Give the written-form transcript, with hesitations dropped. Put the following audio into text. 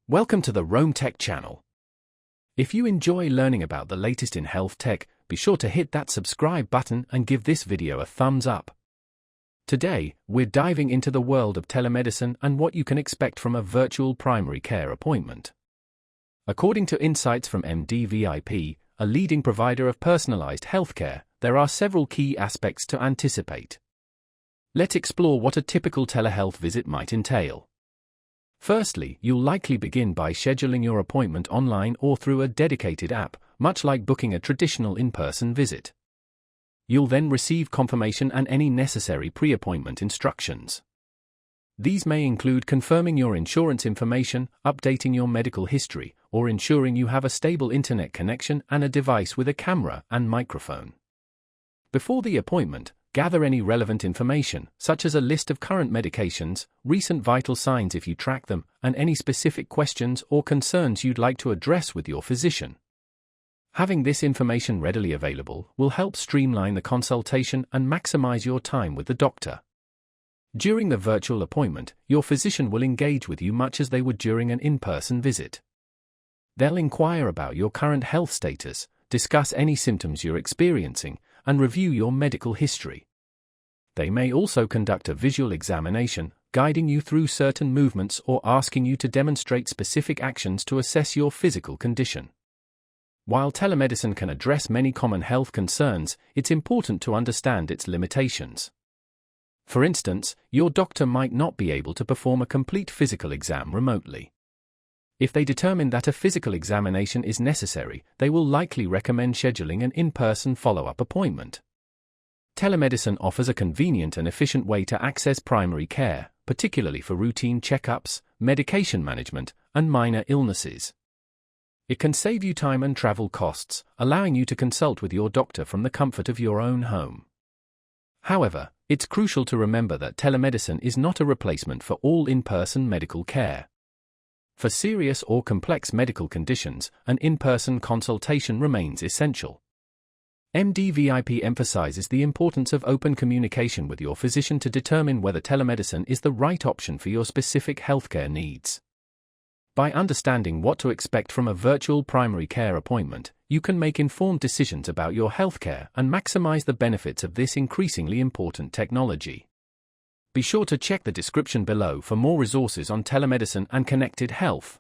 Welcome to the Rome Tech channel. If you enjoy learning about the latest in health tech, be sure to hit that subscribe button and give this video a thumbs up. Today, we're diving into the world of telemedicine and what you can expect from a virtual primary care appointment. According to insights from MDVIP, a leading provider of personalized healthcare, there are several key aspects to anticipate. Let's explore what a typical telehealth visit might entail. Firstly, you'll likely begin by scheduling your appointment online or through a dedicated app, much like booking a traditional in-person visit. You'll then receive confirmation and any necessary pre-appointment instructions. These may include confirming your insurance information, updating your medical history, or ensuring you have a stable internet connection and a device with a camera and microphone. Before the appointment, gather any relevant information, such as a list of current medications, recent vital signs if you track them, and any specific questions or concerns you'd like to address with your physician. Having this information readily available will help streamline the consultation and maximize your time with the doctor. During the virtual appointment, your physician will engage with you much as they would during an in-person visit. They'll inquire about your current health status, discuss any symptoms you're experiencing, and review your medical history. They may also conduct a visual examination, guiding you through certain movements or asking you to demonstrate specific actions to assess your physical condition. While telemedicine can address many common health concerns, it's important to understand its limitations. For instance, your doctor might not be able to perform a complete physical exam remotely. If they determine that a physical examination is necessary, they will likely recommend scheduling an in-person follow-up appointment. Telemedicine offers a convenient and efficient way to access primary care, particularly for routine checkups, medication management, and minor illnesses. It can save you time and travel costs, allowing you to consult with your doctor from the comfort of your own home. However, it's crucial to remember that telemedicine is not a replacement for all in-person medical care. For serious or complex medical conditions, an in-person consultation remains essential. MDVIP emphasizes the importance of open communication with your physician to determine whether telemedicine is the right option for your specific healthcare needs. By understanding what to expect from a virtual primary care appointment, you can make informed decisions about your healthcare and maximize the benefits of this increasingly important technology. Be sure to check the description below for more resources on telemedicine and connected health.